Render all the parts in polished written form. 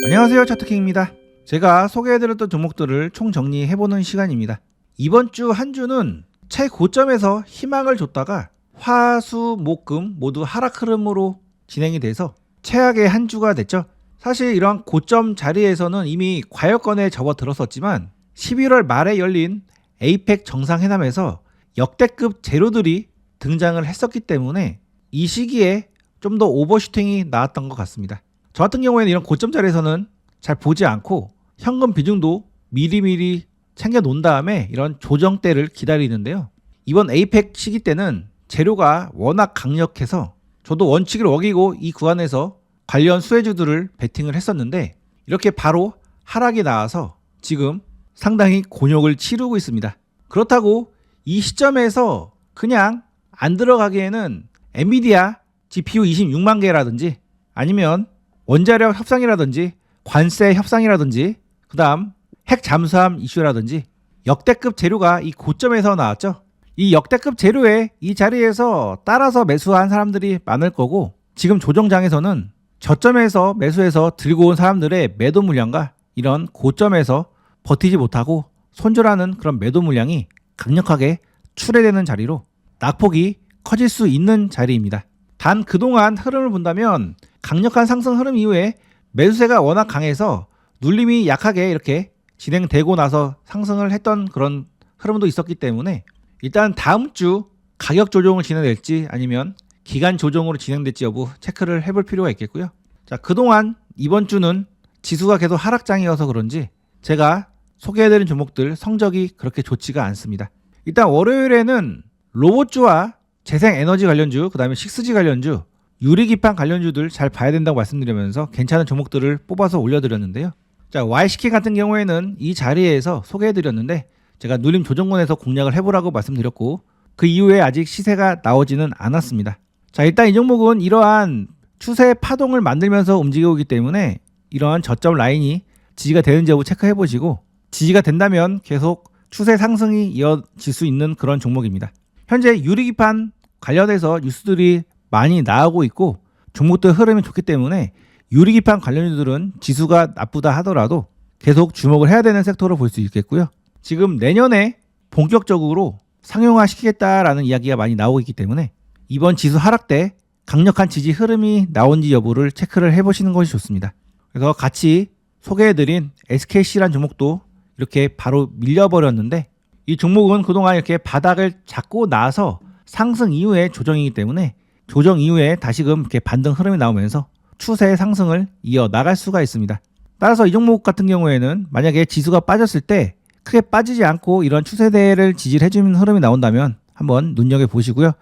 안녕하세요, 차트킹입니다. 제가 소개해드렸던 종목들을 총정리해보는 시간입니다. 이번 주 한 주는 최고점에서 희망을 줬다가 화, 수, 목, 금 모두 하락 흐름으로 진행이 돼서 최악의 한 주가 됐죠. 사실 이러한 고점 자리에서는 이미 과열권에 접어들었었지만 11월 말에 열린 에이펙 정상회담에서 역대급 재료들이 등장을 했었기 때문에 이 시기에 좀 더 오버슈팅이 나왔던 것 같습니다. 저 같은 경우에는 이런 고점 자리에서는 잘 보지 않고 현금 비중도 미리미리 챙겨 놓은 다음에 이런 조정대를 기다리는데요. 이번 에이펙 시기 때는 재료가 워낙 강력해서 저도 원칙을 어기고 이 구간에서 관련 수혜주들을 베팅을 했었는데 이렇게 바로 하락이 나와서 지금 상당히 곤욕을 치르고 있습니다. 그렇다고 이 시점에서 그냥 안 들어가기에는 엔비디아 GPU 26만 개라든지 아니면 원자력 협상이라든지 관세 협상이라든지 그 다음 핵 잠수함 이슈라든지 역대급 재료가 이 고점에서 나왔죠. 이 역대급 재료에 이 자리에서 따라서 매수한 사람들이 많을 거고 지금 조정장에서는 저점에서 매수해서 들고 온 사람들의 매도 물량과 이런 고점에서 버티지 못하고 손절하는 그런 매도 물량이 강력하게 출회되는 자리로 낙폭이 커질 수 있는 자리입니다. 단 그동안 흐름을 본다면 강력한 상승 흐름 이후에 매수세가 워낙 강해서 눌림이 약하게 이렇게 진행되고 나서 상승을 했던 그런 흐름도 있었기 때문에 일단 다음 주 가격 조정을 진행될지 아니면 기간 조정으로 진행될지 여부 체크를 해볼 필요가 있겠고요. 자, 그동안 이번 주는 지수가 계속 하락장이어서 그런지 제가 소개해드린 종목들 성적이 그렇게 좋지가 않습니다. 일단 월요일에는 로봇주와 재생에너지 관련주, 그 다음에 식스지 관련주, 유리기판 관련주들 잘 봐야 된다고 말씀드리면서 괜찮은 종목들을 뽑아서 올려드렸는데요. 자, YCK 같은 경우에는 이 자리에서 소개해드렸는데 제가 눌림 조정권에서 공략을 해보라고 말씀드렸고 그 이후에 아직 시세가 나오지는 않았습니다. 자, 일단 이 종목은 이러한 추세 파동을 만들면서 움직이고 있기 때문에 이러한 저점 라인이 지지가 되는지 여부 체크해 보시고 지지가 된다면 계속 추세 상승이 이어질 수 있는 그런 종목입니다. 현재 유리기판 관련해서 뉴스들이 많이 나오고 있고 종목들 흐름이 좋기 때문에 유리기판 관련주들은 지수가 나쁘다 하더라도 계속 주목을 해야 되는 섹터로 볼 수 있겠고요. 지금 내년에 본격적으로 상용화 시키겠다라는 이야기가 많이 나오고 있기 때문에 이번 지수 하락 때 강력한 지지 흐름이 나온지 여부를 체크를 해보시는 것이 좋습니다. 그래서 같이 소개해드린 SKC라는 종목도 이렇게 바로 밀려버렸는데 이 종목은 그동안 이렇게 바닥을 잡고 나서 상승 이후에 조정이기 때문에 조정 이후에 다시금 이렇게 반등 흐름이 나오면서 추세 상승을 이어 나갈 수가 있습니다. 따라서 이 종목 같은 경우에는 만약에 지수가 빠졌을 때 크게 빠지지 않고 이런 추세대를 지지를 해주는 흐름이 나온다면 한번 눈여겨보시고요.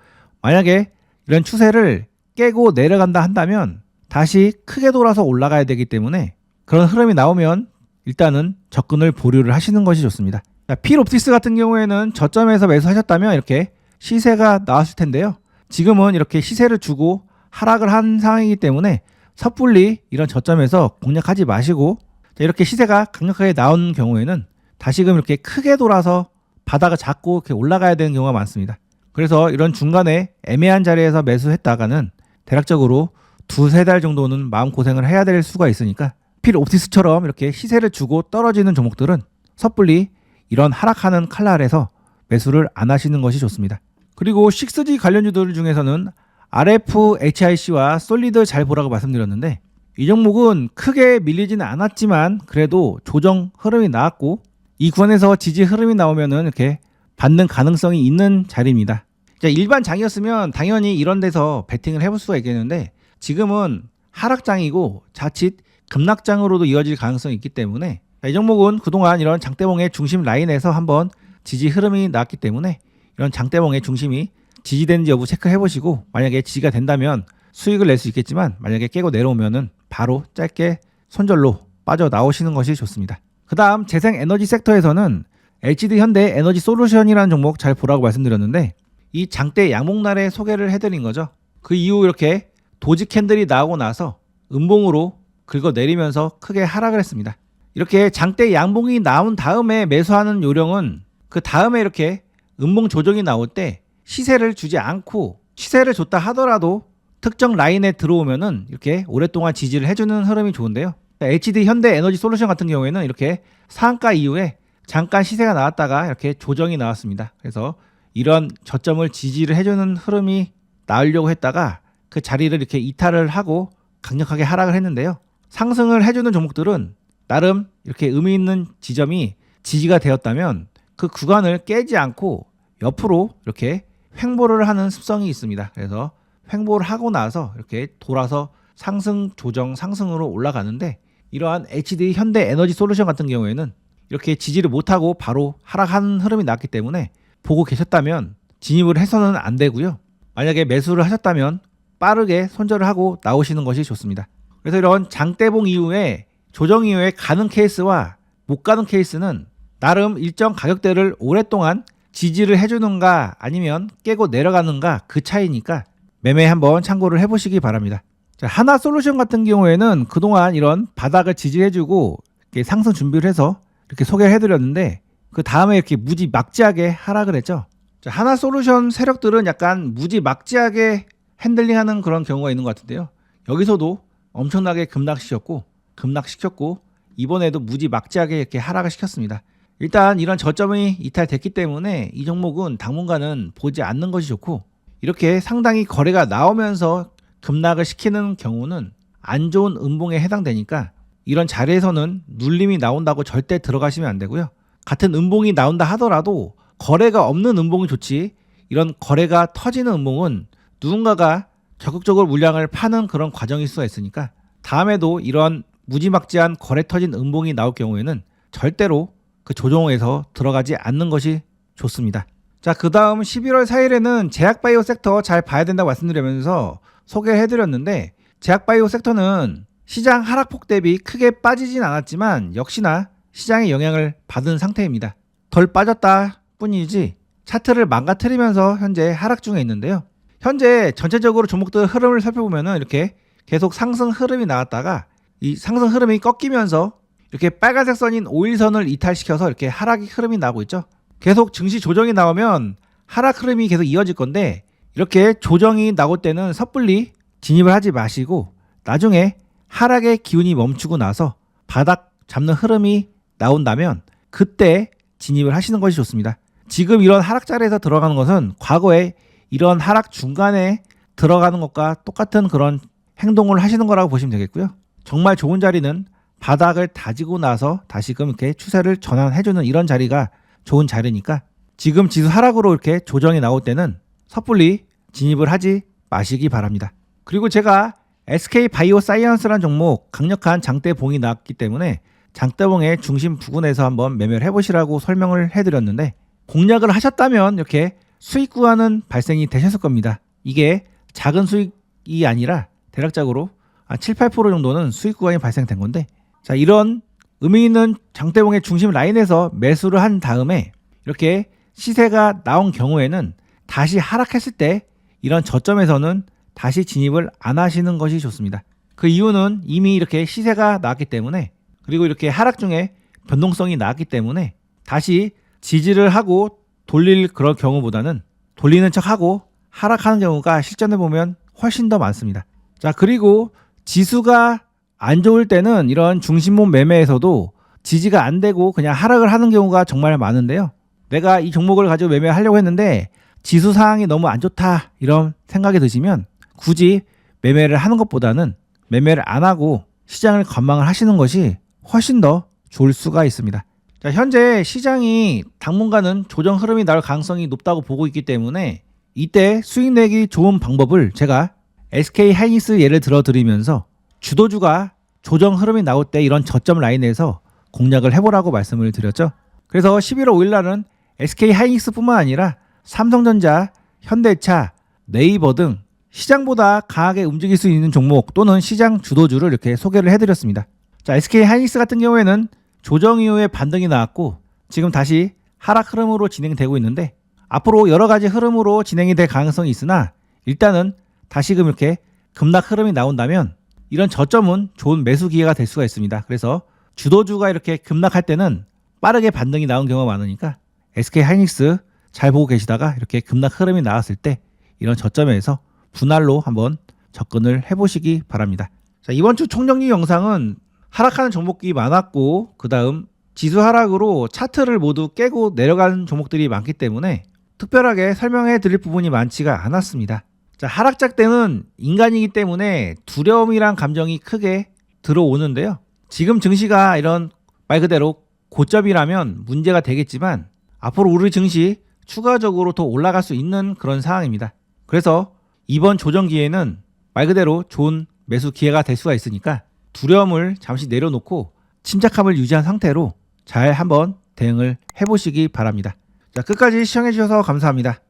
만약에 이런 추세를 깨고 내려간다 한다면 다시 크게 돌아서 올라가야 되기 때문에 그런 흐름이 나오면 일단은 접근을 보류를 하시는 것이 좋습니다. 필옵티스 같은 경우에는 저점에서 매수하셨다면 이렇게 시세가 나왔을 텐데요. 지금은 이렇게 시세를 주고 하락을 한 상황이기 때문에 섣불리 이런 저점에서 공략하지 마시고 이렇게 시세가 강력하게 나온 경우에는 다시금 이렇게 크게 돌아서 바닥을 잡고 이렇게 올라가야 되는 경우가 많습니다. 그래서 이런 중간에 애매한 자리에서 매수했다가는 대략적으로 두세 달 정도는 마음고생을 해야 될 수가 있으니까 필옵티스처럼 이렇게 시세를 주고 떨어지는 종목들은 섣불리 이런 하락하는 칼날에서 매수를 안 하시는 것이 좋습니다. 그리고 6G 관련주들 중에서는 RFHIC와 솔리드 잘 보라고 말씀드렸는데 이 종목은 크게 밀리지는 않았지만 그래도 조정 흐름이 나왔고 이 구간에서 지지 흐름이 나오면은 이렇게 받는 가능성이 있는 자리입니다. 일반 장이었으면 당연히 이런 데서 베팅을 해볼 수가 있겠는데 지금은 하락장이고 자칫 급락장으로도 이어질 가능성이 있기 때문에 이 종목은 그동안 이런 장대봉의 중심 라인에서 한번 지지 흐름이 나왔기 때문에 이런 장대봉의 중심이 지지되는지 여부 체크해 보시고 만약에 지지가 된다면 수익을 낼 수 있겠지만 만약에 깨고 내려오면은 바로 짧게 손절로 빠져나오시는 것이 좋습니다. 그 다음 재생에너지 섹터에서는 LGD 현대 에너지 솔루션이라는 종목 잘 보라고 말씀드렸는데 이 장대 양봉날에 소개를 해드린 거죠. 그 이후 이렇게 도지 캔들이 나오고 나서 음봉으로 긁어내리면서 크게 하락을 했습니다. 이렇게 장대 양봉이 나온 다음에 매수하는 요령은 그 다음에 이렇게 음봉 조정이 나올 때 시세를 주지 않고 시세를 줬다 하더라도 특정 라인에 들어오면은 이렇게 오랫동안 지지를 해주는 흐름이 좋은데요. HD 현대 에너지 솔루션 같은 경우에는 이렇게 상한가 이후에 잠깐 시세가 나왔다가 이렇게 조정이 나왔습니다. 그래서 이런 저점을 지지를 해주는 흐름이 나오려고 했다가 그 자리를 이렇게 이탈을 하고 강력하게 하락을 했는데요. 상승을 해주는 종목들은 나름 이렇게 의미 있는 지점이 지지가 되었다면 그 구간을 깨지 않고 옆으로 이렇게 횡보를 하는 습성이 있습니다. 그래서 횡보를 하고 나서 이렇게 돌아서 상승 조정 상승으로 올라가는데, 이러한 HD 현대 에너지 솔루션 같은 경우에는 이렇게 지지를 못하고 바로 하락하는 흐름이 났기 때문에 보고 계셨다면 진입을 해서는 안 되고요. 만약에 매수를 하셨다면 빠르게 손절을 하고 나오시는 것이 좋습니다. 그래서 이런 장대봉 이후에 조정 이후에 가는 케이스와 못 가는 케이스는 나름 일정 가격대를 오랫동안 지지를 해주는가 아니면 깨고 내려가는가 그 차이니까 매매 한번 참고를 해보시기 바랍니다. 자, 하나솔루션 같은 경우에는 그동안 이런 바닥을 지지해주고 이렇게 상승 준비를 해서 이렇게 소개를 해드렸는데 그 다음에 이렇게 무지막지하게 하락을 했죠. 자, 하나솔루션 세력들은 약간 무지막지하게 핸들링하는 그런 경우가 있는 것 같은데요. 여기서도 엄청나게 급락시켰고 이번에도 무지막지하게 이렇게 하락을 시켰습니다. 일단 이런 저점이 이탈됐기 때문에 이 종목은 당분간은 보지 않는 것이 좋고, 이렇게 상당히 거래가 나오면서 급락을 시키는 경우는 안 좋은 음봉에 해당되니까 이런 자리에서는 눌림이 나온다고 절대 들어가시면 안 되고요. 같은 음봉이 나온다 하더라도 거래가 없는 음봉이 좋지, 이런 거래가 터지는 음봉은 누군가가 적극적으로 물량을 파는 그런 과정일 수가 있으니까 다음에도 이런 무지막지한 거래 터진 음봉이 나올 경우에는 절대로 그 조정에서 들어가지 않는 것이 좋습니다. 자, 그 다음 11월 4일에는 제약바이오 섹터 잘 봐야 된다고 말씀드리면서 소개해드렸는데, 제약바이오 섹터는 시장 하락폭 대비 크게 빠지진 않았지만 역시나 시장의 영향을 받은 상태입니다. 덜 빠졌다 뿐이지 차트를 망가뜨리면서 현재 하락 중에 있는데요. 현재 전체적으로 종목들 흐름을 살펴보면은 이렇게 계속 상승 흐름이 나왔다가 이 상승 흐름이 꺾이면서 이렇게 빨간색 선인 5일선을 이탈시켜서 이렇게 하락이 흐름이 나오고 있죠. 계속 증시 조정이 나오면 하락 흐름이 계속 이어질 건데, 이렇게 조정이 나올 때는 섣불리 진입을 하지 마시고 나중에 하락의 기운이 멈추고 나서 바닥 잡는 흐름이 나온다면 그때 진입을 하시는 것이 좋습니다. 지금 이런 하락 자리에서 들어가는 것은 과거에 이런 하락 중간에 들어가는 것과 똑같은 그런 행동을 하시는 거라고 보시면 되겠고요. 정말 좋은 자리는 바닥을 다지고 나서 다시금 이렇게 추세를 전환해주는 이런 자리가 좋은 자리니까 지금 지수 하락으로 이렇게 조정이 나올 때는 섣불리 진입을 하지 마시기 바랍니다. 그리고 제가 SK바이오사이언스라는 종목 강력한 장대봉이 나왔기 때문에 장대봉의 중심 부근에서 한번 매매를 해보시라고 설명을 해드렸는데, 공략을 하셨다면 이렇게 수익 구간은 발생이 되셨을 겁니다. 이게 작은 수익이 아니라 대략적으로 7, 8% 정도는 수익 구간이 발생된 건데, 자, 이런 의미 있는 장대봉의 중심 라인에서 매수를 한 다음에 이렇게 시세가 나온 경우에는 다시 하락했을 때 이런 저점에서는 다시 진입을 안 하시는 것이 좋습니다. 그 이유는 이미 이렇게 시세가 나왔기 때문에, 그리고 이렇게 하락 중에 변동성이 나왔기 때문에 다시 지지를 하고 돌릴 그런 경우보다는 돌리는 척하고 하락하는 경우가 실전에 보면 훨씬 더 많습니다. 자, 그리고 지수가 안 좋을 때는 이런 중심목 매매에서도 지지가 안 되고 그냥 하락을 하는 경우가 정말 많은데요. 내가 이 종목을 가지고 매매하려고 했는데 지수 상황이 너무 안 좋다 이런 생각이 드시면 굳이 매매를 하는 것보다는 매매를 안 하고 시장을 관망을 하시는 것이 훨씬 더 좋을 수가 있습니다. 자, 현재 시장이 당분간은 조정 흐름이 나올 가능성이 높다고 보고 있기 때문에 이때 수익 내기 좋은 방법을 제가 SK하이닉스 예를 들어 드리면서 주도주가 조정 흐름이 나올 때 이런 저점 라인에서 공략을 해보라고 말씀을 드렸죠. 그래서 11월 5일 날은 SK하이닉스뿐만 아니라 삼성전자, 현대차, 네이버 등 시장보다 강하게 움직일 수 있는 종목 또는 시장 주도주를 이렇게 소개를 해드렸습니다. 자, SK하이닉스 같은 경우에는 조정 이후에 반등이 나왔고 지금 다시 하락 흐름으로 진행되고 있는데, 앞으로 여러 가지 흐름으로 진행이 될 가능성이 있으나 일단은 다시금 이렇게 급락 흐름이 나온다면 이런 저점은 좋은 매수 기회가 될 수가 있습니다. 그래서 주도주가 이렇게 급락할 때는 빠르게 반등이 나온 경우가 많으니까 SK하이닉스 잘 보고 계시다가 이렇게 급락 흐름이 나왔을 때 이런 저점에서 분할로 한번 접근을 해보시기 바랍니다. 자, 이번 주 총정리 영상은 하락하는 종목이 많았고 그 다음 지수 하락으로 차트를 모두 깨고 내려가는 종목들이 많기 때문에 특별하게 설명해 드릴 부분이 많지가 않았습니다. 자, 하락장 때는 인간이기 때문에 두려움이란 감정이 크게 들어오는데요. 지금 증시가 이런 말 그대로 고점이라면 문제가 되겠지만 앞으로 우리 증시 추가적으로 더 올라갈 수 있는 그런 상황입니다. 그래서 이번 조정 기회는 말 그대로 좋은 매수 기회가 될 수가 있으니까 두려움을 잠시 내려놓고 침착함을 유지한 상태로 잘 한번 대응을 해보시기 바랍니다. 자, 끝까지 시청해 주셔서 감사합니다.